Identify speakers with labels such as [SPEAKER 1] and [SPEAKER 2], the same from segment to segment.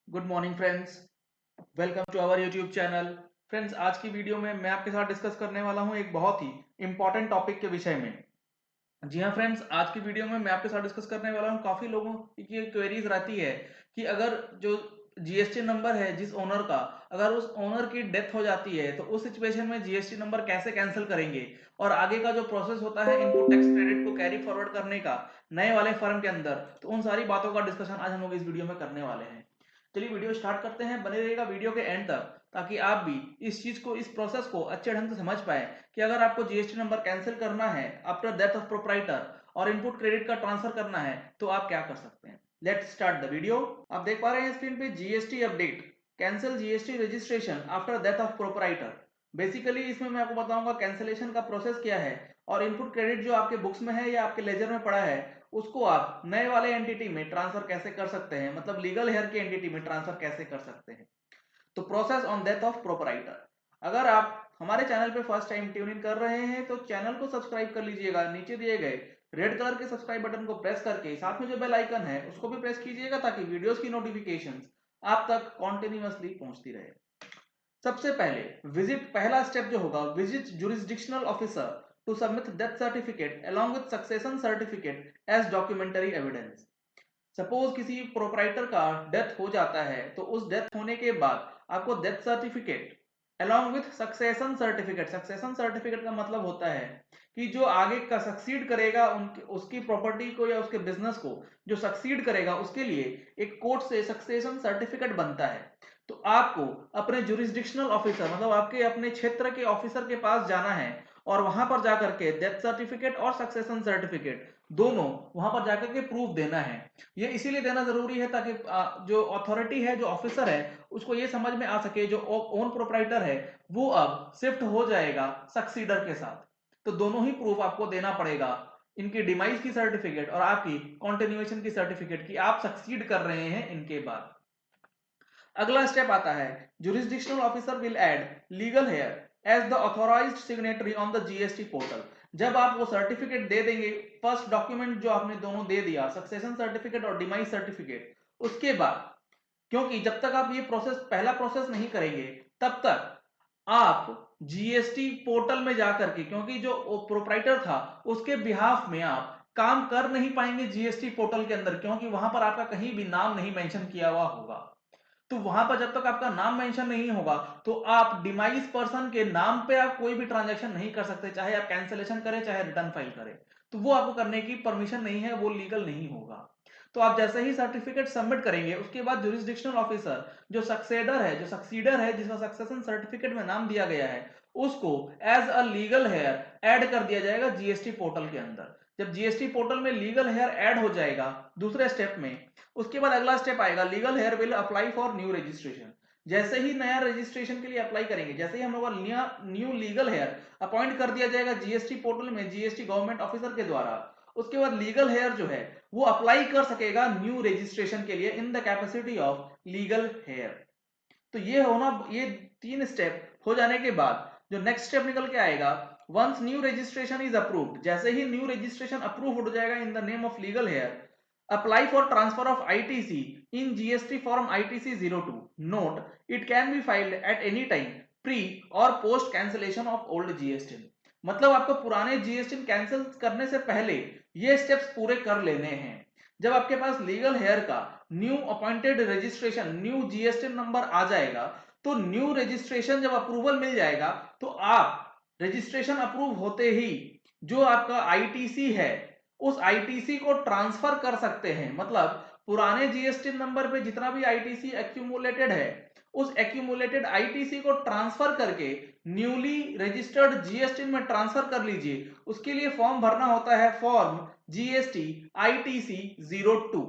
[SPEAKER 1] Good morning friends, welcome to our YouTube channel. Friends, आज की video में मैं आपके साथ डिस्कस करने वाला हूं एक बहुत ही इंपॉर्टेंट टॉपिक के विषय में। जी हाँ फ्रेंड्स, आज की वीडियो में मैं आपके साथ डिस्कस करने वाला हूँ। काफी लोगों की क्वेरीज रहती है कि अगर जो जीएसटी नंबर है जिस ओनर का, अगर उस ओनर की डेथ हो जाती है तो उस सिचुएशन में जीएसटी नंबर कैसे कैंसिल करेंगे और आगे का जो प्रोसेस होता है इनपुट टैक्स क्रेडिट को कैरी फॉरवर्ड करने का नए वाले फर्म के अंदर, तो उन सारी बातों का डिस्कशन आज हम लोग इस वीडियो में करने वाले हैं। चलिए वीडियो स्टार्ट करते हैं, बने रहिएगा वीडियो के एंड तक ताकि आप भी इस चीज को, इस प्रोसेस को अच्छे ढंग से समझ पाए कि अगर आपको जीएसटी नंबर कैंसिल करना है आफ्टर डेथ ऑफ प्रोप्राइटर और इनपुट क्रेडिट का ट्रांसफर करना है तो आप क्या कर सकते हैं। Let's start the video. आप देख पा रहे हैं स्क्रीन पे GST update, cancel GST registration after death of proprietor. Basically इसमें मैं आपको बताऊंगा कैंसिलेशन का प्रोसेस क्या है और इनपुट क्रेडिट जो आपके बुक्स में है या आपके लेजर में पड़ा है उसको आप नए वाले एंटिटी में ट्रांसफर कैसे कर सकते हैं, मतलब लीगल हेयर की एंटिटी में ट्रांसफर कैसे कर सकते हैं। तो process on death of proprietor. अगर आप हमारे चैनल पे फर्स्ट टाइम ट्यून इन कर रहे हैं तो चैनल को सब्सक्राइब कर लीजिएगा। नीचे दिए गए रेड कलर के सब्सक्राइब बटन को प्रेस करके साथ में जो बेल आइकन है उसको भी प्रेस कीजिएगा ताकि वीडियोस की नोटिफिकेशंस आप तक कॉन्टिन्यूअसली पहुंचती रहे। सबसे पहले पहला स्टेप जो होगा, visit jurisdictional officer to submit death certificate along with succession certificate as documentary evidence. Suppose किसी प्रोपराइटर का डेथ हो जाता है तो उस डेथ होने के बाद आपको death certificate along with succession certificate, succession certificate का मतलब होता है कि जो आगे का सक्सीड करेगा उनके उसकी प्रॉपर्टी को या उसके बिजनेस को जो सक्सीड करेगा उसके लिए एक कोर्ट से सक्सेशन सर्टिफिकेट बनता है। तो आपको अपने जुरिस्डिक्शनल ऑफिसर, मतलब आपके अपने क्षेत्र के ऑफिसर के पास जाना है और वहां पर जाकर के डेथ सर्टिफिकेट और सक्सेशन सर्टिफिकेट दोनों वहां पर जाकर के प्रूफ देना है। ये इसीलिए देना जरूरी है ताकि जो अथॉरिटी है, जो ऑफिसर है, उसको ये समझ में आ सके जो ओन प्रोप्राइटर है वो अब शिफ्ट हो जाएगा सक्सीडर के साथ। तो दोनों ही प्रूफ आपको देना पड़ेगा, इनकी डिमाइस की सर्टिफिकेट और आपकी कॉन्टिन्यूएशन की सर्टिफिकेट, कि आप सक्सीड कर रहे हैं इनके बाद। अगला स्टेप आता है, jurisdictional officer will add legal heir as the authorised signatory on the GST portal. जब आप वो सर्टिफिकेट दे देंगे, फर्स्ट डॉक्यूमेंट जो आपने दोनों दे दिया, सक्सेशन सर्टिफिकेट और डिमाइस सर्टिफिकेट, उसके बाद, क्योंकि जब तक आप ये प्रोसेस, पहला प्रोसेस नहीं करेंगे तब तक आप जीएसटी पोर्टल में जाकर के, क्योंकि जो प्रोप्राइटर था उसके बिहाफ में आप काम कर नहीं पाएंगे जीएसटी पोर्टल के अंदर, क्योंकि वहां पर आपका कहीं भी नाम नहीं मेंशन किया हुआ होगा। तो वहां पर जब तक आपका नाम मेंशन नहीं होगा तो आप डिमाइस पर्सन के नाम पे आप कोई भी ट्रांजैक्शन नहीं कर सकते, चाहे आप कैंसिलेशन करें चाहे रिटर्न फाइल करें। तो वो आपको करने की परमिशन नहीं है, वो लीगल नहीं होगा। तो आप जैसे ही सर्टिफिकेट सबमिट करेंगे उसके बाद जुरिस्डिक्शनल ऑफिसर, जो सक्सीडर है जिसका सक्सेशन सर्टिफिकेट में नाम दिया गया है, उसको as a legal heir add कर दिया जाएगा जीएसटी पोर्टल के अंदर। जब जीएसटी पोर्टल में लीगल हेयर ऐड हो जाएगा दूसरे स्टेप में, उसके बाद अगला स्टेप आएगा, legal heir will apply for new registration. जैसे ही नया रजिस्ट्रेशन के लिए अप्लाई करेंगे, जैसे ही हम लोग न्यू लीगल हेयर अपॉइंट कर दिया जाएगा जीएसटी पोर्टल में जीएसटी गवर्नमेंट ऑफिसर के द्वारा, उसके बाद लीगल हेयर जो है वो अप्लाई कर सकेगा न्यू रजिस्ट्रेशन के लिए in the capacity of legal heir. तो ये तीन स्टेप हो जाने के बाद जो नेक्स्ट स्टेप निकल के आएगा, once new registration is approved, जैसे ही न्यू रजिस्ट्रेशन अप्रूव हो जाएगा in the name of legal heir, apply for transfer of ITC in GST form ITC 02 note, it can be filed at any time pre or post cancellation of old GST। मतलब आपको पुराने GST cancel करने से पहले ये steps पूरे कर लेने हैं। जब आपके पास लीगल हेयर का new appointed registration, new GST number आ जाएगा, तो न्यू रजिस्ट्रेशन जब अप्रूवल मिल जाएगा तो आप रजिस्ट्रेशन अप्रूव होते ही जो आपका आईटीसी है उस आईटीसी को ट्रांसफर कर सकते हैं। मतलब पुराने जीएसटी नंबर पे जितना भी आईटीसी एक्यूमुलेटेड है उस एक्यूमुलेटेड आईटीसी को ट्रांसफर करके न्यूली रजिस्टर्ड जीएसटी में ट्रांसफर कर लीजिए। उसके लिए फॉर्म भरना होता है, फॉर्म जीएसटी आईटीसी 02।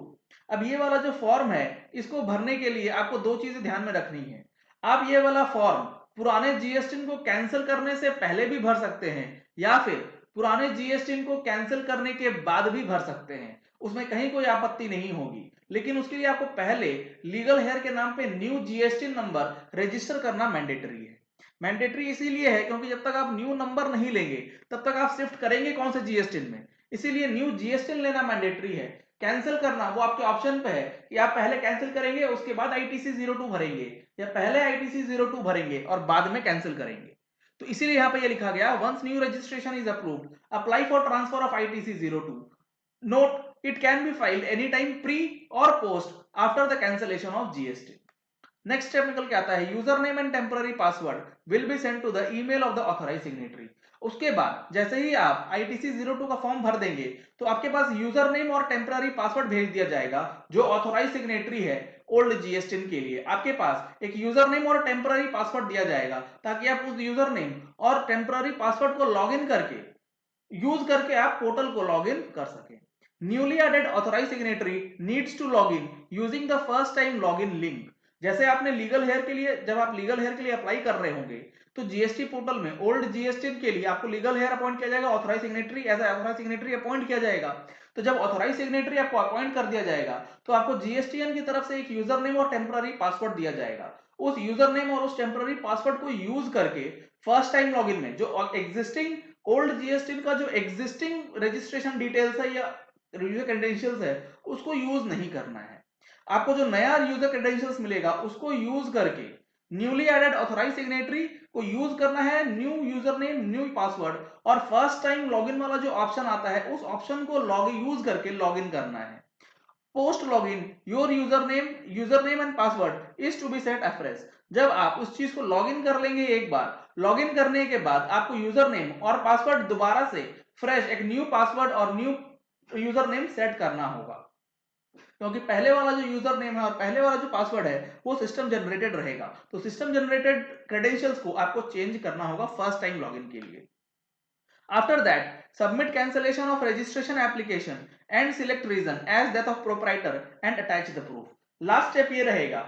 [SPEAKER 1] अब ये वाला जो फॉर्म है इसको भरने के लिए आपको दो चीजें ध्यान में रखनी है। आप ये वाला फॉर्म पुराने जीएसटी को कैंसिल करने से पहले भी भर सकते हैं या फिर पुराने जीएसटी को कैंसिल करने के बाद भी भर सकते हैं, उसमें कहीं कोई आपत्ति नहीं होगी। लेकिन उसके लिए आपको पहले लीगल हेयर के नाम पे न्यू जीएसटी नंबर रजिस्टर करना मैंडेटरी है। मैंडेटरी इसीलिए है क्योंकि जब तक आप न्यू नंबर नहीं लेंगे तब तक आप शिफ्ट करेंगे कौन से जीएसटी में, इसीलिए न्यू जीएसटी लेना मैंडेटरी है। कैंसिल करना वो आपके ऑप्शन पे है कि आप पहले कैंसिल करेंगे उसके बाद ITC 02 भरेंगे, या पहले ITC 02 भरेंगे और बाद में कैंसिल करेंगे। तो इसीलिए यहाँ पे ये लिखा गया, once new registration is approved apply for transfer of ITC 02। Note it can be filed any time pre और post after the cancellation of GST। Next step निकल के आता है, user name and temporary password will be send to the email of the authorise signatory. उसके बाद जैसे ही आप ITC 02 का फॉर्म भर देंगे तो आपके पास यूजर नेम और टेम्पररी पासवर्ड भेज दिया जाएगा जो ऑथराइज सिग्नेटरी है ओल्ड GST के लिए। आपके पास एक यूजर नेम और टेम्पररी पासवर्ड दिया जाएगा ताकि आप उस यूजर नेम और टेम्पररी पासवर्ड को लॉग इन करके यूज करके आप पोर्टल को लॉग इन कर सके। Newly added authorise signatory needs to log in using the first time log in link. जैसे आपने लीगल हेयर के लिए, जब आप लीगल हेयर के लिए अप्लाई कर रहे होंगे तो GST पोर्टल में ओल्ड GST के लिए आपको लीगल हेयर अपॉइंट किया जाएगा, authorise signatory as authorise signatory appoint किया जाएगा। तो जब ऑथराइज सिग्नेटरी आपको अपॉइंट कर दिया जाएगा तो आपको GSTN की तरफ से एक यूजर नेम और टेम्पररी पासवर्ड दिया जाएगा। उस यूजर नेम और उस टेम्पररी पासवर्ड को यूज करके फर्स्ट टाइम लॉगिन में जो एग्जिस्टिंग ओल्ड GST का जो एग्जिस्टिंग रजिस्ट्रेशन डिटेल्स है या यूजर क्रेडेंशियल्स है उसको यूज नहीं करना है। आपको जो नया यूजर क्रेडेंशियल्स मिलेगा उसको यूज करके न्यूली एडेड ऑथराइज सिग्नेटरी को यूज करना है, new user name new password, और फर्स्ट टाइम लॉगिन वाला जो ऑप्शन आता है उस ऑप्शन को यूज करके लॉगिन करना है। Post login your user name and password is to be set afresh. जब आप उस चीज को लॉगिन कर लेंगे एक बार, लॉगिन करने के बाद आपको यूजर नेम और पासवर्ड दोबारा से फ्रेश एक न्यू पासवर्ड और न्यू यूजर नेम सेट करना होगा, क्योंकि पहले वाला जो यूजर नेम है और पहले वाला जो पासवर्ड है वो सिस्टम जनरेटेड रहेगा। तो सिस्टम जनरेटेड क्रेडेंशियल्स को आपको चेंज करना होगा फर्स्ट टाइम लॉगिन के लिए। After that submit cancellation of registration application and select reason as death of proprietor and attach the proof. Last step ये रहेगा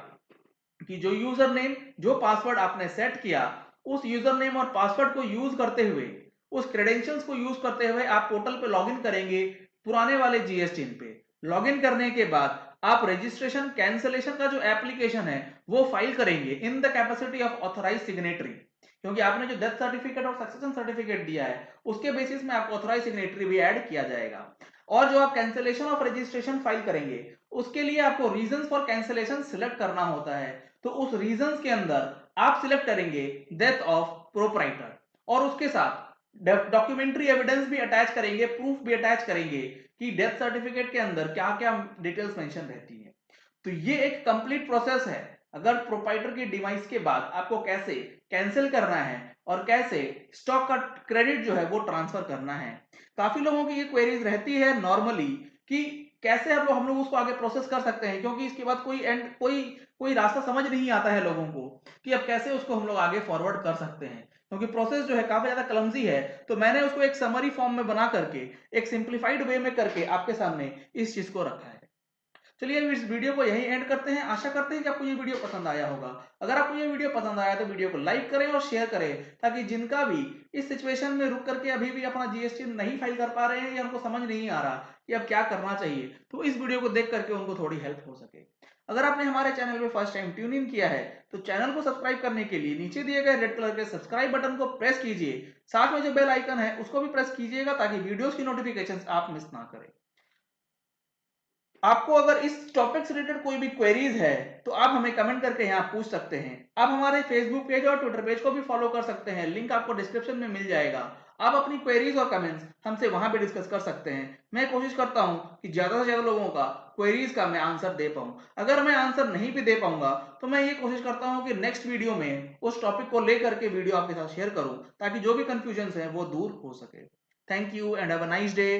[SPEAKER 1] कि जो यूजर नेम जो पासवर्ड आपने सेट किया उस यूजर नेम और पासवर्ड को यूज करते हुए, उस क्रेडेंशियल्स को यूज करते हुए आप पोर्टल पे लॉगिन करेंगे पुराने वाले GST पे। लॉगिन करने के बाद आप रजिस्ट्रेशन कैंसिलेशन का जो एप्लीकेशन है वो फाइल करेंगे in the capacity of authorise signatory, क्योंकि आपने जो डेथ सर्टिफिकेट और सक्सेशन सर्टिफिकेट दिया है उसके बेसिस में आपको ऑथराइज सिग्नेटरी भी ऐड किया जाएगा। और जो आप कैंसिलेशन ऑफ रजिस्ट्रेशन फाइल करेंगे उसके लिए आपको रीजंस फॉर कैंसिलेशन सिलेक्ट करना होता है। तो उस रीजंस के अंदर आप सिलेक्ट करेंगे डेथ ऑफ प्रोप्राइटर और उसके साथ डॉक्यूमेंट्री एविडेंस भी अटैच करेंगे, प्रूफ भी अटैच करेंगे कि डेथ सर्टिफिकेट के अंदर क्या क्या डिटेल्स मेंशन रहती है। तो ये एक कंप्लीट प्रोसेस है। अगर प्रोप्राइटर की डिवाइस के बाद आपको कैसे कैंसिल करना है और कैसे स्टॉक का क्रेडिट जो है वो ट्रांसफर करना है। काफी लोगों की ये क्वेरीज रहती है नॉर्मली कि कैसे हम लोग उसको आगे प्रोसेस कर सकते हैं, क्योंकि इसके बाद कोई रास्ता समझ नहीं आता है लोगों को कि अब कैसे उसको हम लोग आगे फॉरवर्ड कर सकते हैं, क्योंकि प्रोसेस जो है काफी ज्यादा क्लमजी है। तो मैंने उसको एक समरी फॉर्म में बना करके एक सिंप्लीफाइड वे में करके आपके सामने इस चीज को रखा है। चलिए इस वीडियो को यहीं एंड करते हैं। आशा करते हैं कि आपको ये वीडियो पसंद आया होगा। अगर आपको ये वीडियो पसंद आया तो वीडियो को लाइक करें और शेयर करें, ताकि जिनका भी इस सिचुएशन में रुक करके अभी भी अपना GST नहीं फाइल कर पा रहे हैं या उनको समझ नहीं आ रहा कि अब क्या करना चाहिए, तो इस वीडियो को देख करके उनको थोड़ी हेल्प हो सके। अगर आपने हमारे चैनल पे फर्स्ट टाइम ट्यून इन किया है तो चैनल को सब्सक्राइब करने के लिए नीचे दिए गए रेड कलर के सब्सक्राइब बटन को प्रेस कीजिए। साथ में जो बेल आइकन है उसको भी प्रेस कीजिएगा ताकि वीडियोस की नोटिफिकेशंस आप मिस ना करें। आपको अगर इस टॉपिक से रिलेटेड कोई भी क्वेरीज है तो आप हमें कमेंट करके यहाँ पूछ सकते हैं। आप हमारे फेसबुक पेज और ट्विटर पेज को भी फॉलो कर सकते हैं, लिंक आपको डिस्क्रिप्शन में मिल जाएगा। आप अपनी क्वेरीज और कमेंट्स हमसे वहां पे डिस्कस कर सकते हैं। मैं कोशिश करता हूं कि ज्यादा से ज्यादा लोगों का क्वेरीज का मैं आंसर दे पाऊं। अगर मैं आंसर नहीं भी दे पाऊंगा तो मैं ये कोशिश करता हूं कि नेक्स्ट वीडियो में उस टॉपिक को लेकर के वीडियो आपके साथ शेयर करूं ताकि जो भी कंफ्यूजन है वो दूर हो सके। Thank you and have a nice day.